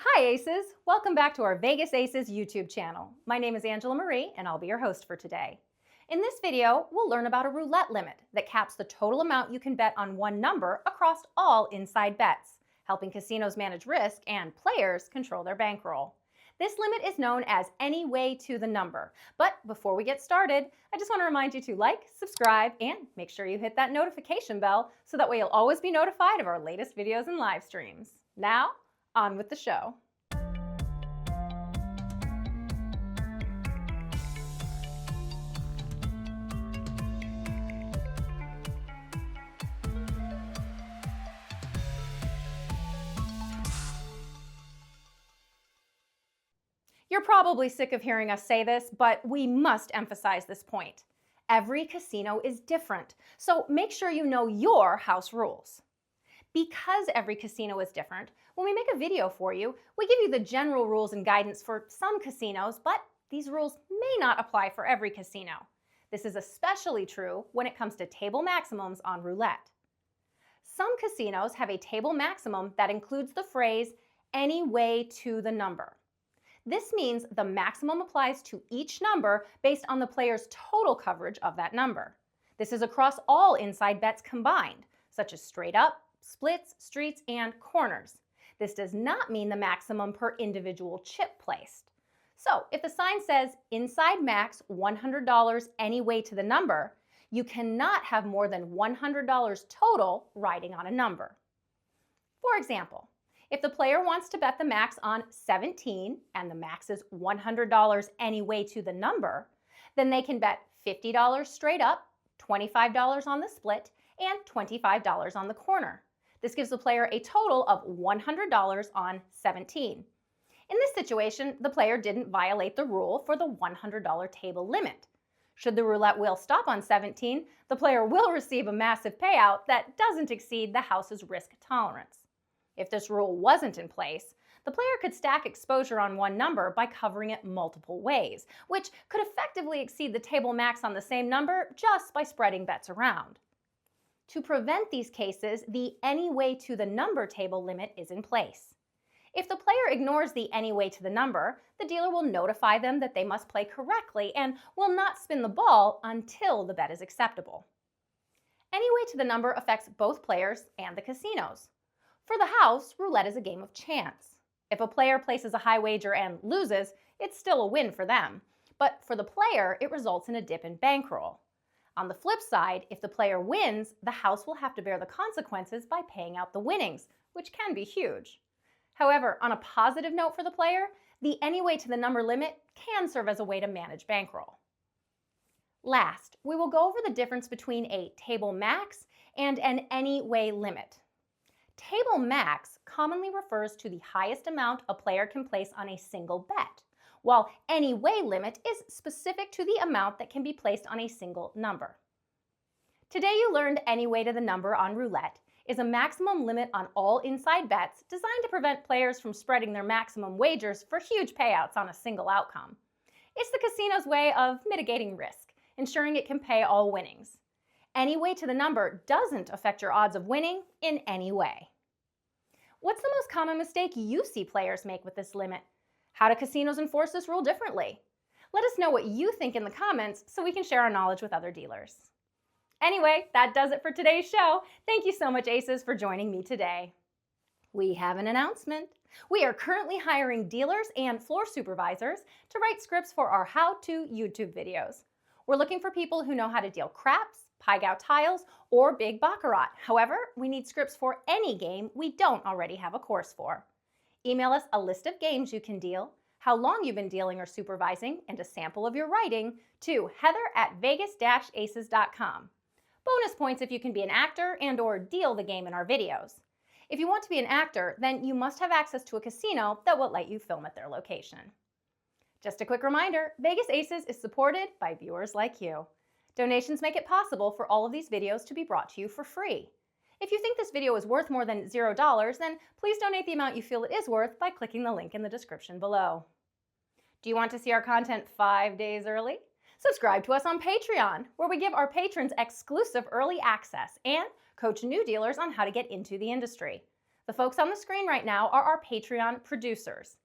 Hi Aces! Welcome back to our Vegas Aces YouTube channel. My name is Angela Marie and I'll be your host for today. In this video, we'll learn about a roulette limit that caps the total amount you can bet on one number across all inside bets, helping casinos manage risk and players control their bankroll. This limit is known as any way to the number. But before we get started, I just want to remind you to like, subscribe, and make sure you hit that notification bell so that way you'll always be notified of our latest videos and live streams. Now, on with the show. You're probably sick of hearing us say this, but we must emphasize this point. Every casino is different, so make sure you know your house rules. Because every casino is different, when we make a video for you, we give you the general rules and guidance for some casinos, but these rules may not apply for every casino. This is especially true when it comes to table maximums on roulette. Some casinos have a table maximum that includes the phrase, any way to the number. This means the maximum applies to each number based on the player's total coverage of that number. This is across all inside bets combined, such as straight up, splits, streets, and corners. This does not mean the maximum per individual chip placed. So if the sign says inside max $100 any way to the number, you cannot have more than $100 total riding on a number. For example, if the player wants to bet the max on 17 and the max is $100 any way to the number, then they can bet $50 straight up, $25 on the split, and $25 on the corner. This gives the player a total of $100 on 17. In this situation, the player didn't violate the rule for the $100 table limit. Should the roulette wheel stop on 17, the player will receive a massive payout that doesn't exceed the house's risk tolerance. If this rule wasn't in place, the player could stack exposure on one number by covering it multiple ways, which could effectively exceed the table max on the same number just by spreading bets around. To prevent these cases, the any way to the number table limit is in place. If the player ignores the any way to the number, the dealer will notify them that they must play correctly and will not spin the ball until the bet is acceptable. Any way to the number affects both players and the casinos. For the house, roulette is a game of chance. If a player places a high wager and loses, it's still a win for them. But for the player, it results in a dip in bankroll. On the flip side, if the player wins, the house will have to bear the consequences by paying out the winnings, which can be huge. However, on a positive note for the player, the any way to the number limit can serve as a way to manage bankroll. Last, we will go over the difference between a table max and an any way limit. Table max commonly refers to the highest amount a player can place on a single bet, while any way limit is specific to the amount that can be placed on a single number. Today you learned any way to the number on roulette is a maximum limit on all inside bets designed to prevent players from spreading their maximum wagers for huge payouts on a single outcome. It's the casino's way of mitigating risk, ensuring it can pay all winnings. Any way to the number doesn't affect your odds of winning in any way. What's the most common mistake you see players make with this limit? How do casinos enforce this rule differently? Let us know what you think in the comments so we can share our knowledge with other dealers. Anyway, that does it for today's show. Thank you so much, Aces, for joining me today. We have an announcement. We are currently hiring dealers and floor supervisors to write scripts for our how-to YouTube videos. We're looking for people who know how to deal craps, pai gow tiles, or big baccarat. However, we need scripts for any game we don't already have a course for. Email us a list of games you can deal, how long you've been dealing or supervising, and a sample of your writing to heather@vegas-aces.com. Bonus points if you can be an actor and or deal the game in our videos. If you want to be an actor, then you must have access to a casino that will let you film at their location. Just a quick reminder, Vegas Aces is supported by viewers like you. Donations make it possible for all of these videos to be brought to you for free. If you think this video is worth more than $0, then please donate the amount you feel it is worth by clicking the link in the description below. Do you want to see our content 5 days early? Subscribe to us on Patreon, where we give our patrons exclusive early access and coach new dealers on how to get into the industry. The folks on the screen right now are our Patreon producers.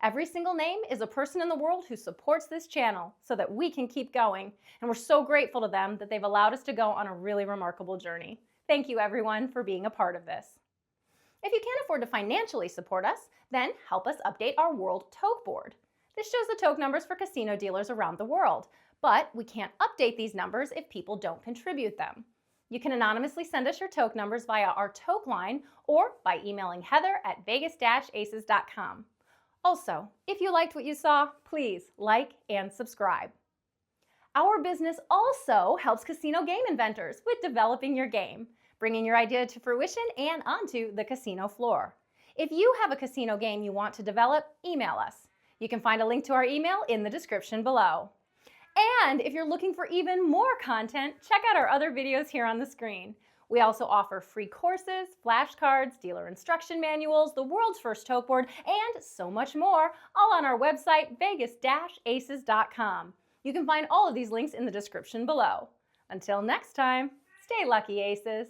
Every single name is a person in the world who supports this channel so that we can keep going, and we're so grateful to them that they've allowed us to go on a really remarkable journey. Thank you, everyone, for being a part of this. If you can't afford to financially support us, then help us update our World Toke Board. This shows the toke numbers for casino dealers around the world, but we can't update these numbers if people don't contribute them. You can anonymously send us your toke numbers via our toke line or by emailing heather@vegas-aces.com. Also, if you liked what you saw, please like and subscribe. Our business also helps casino game inventors with developing your game, bringing your idea to fruition and onto the casino floor. If you have a casino game you want to develop, email us. You can find a link to our email in the description below. And if you're looking for even more content, check out our other videos here on the screen. We also offer free courses, flashcards, dealer instruction manuals, the world's first toke board, and so much more, all on our website, vegas-aces.com. You can find all of these links in the description below. Until next time, stay lucky, aces.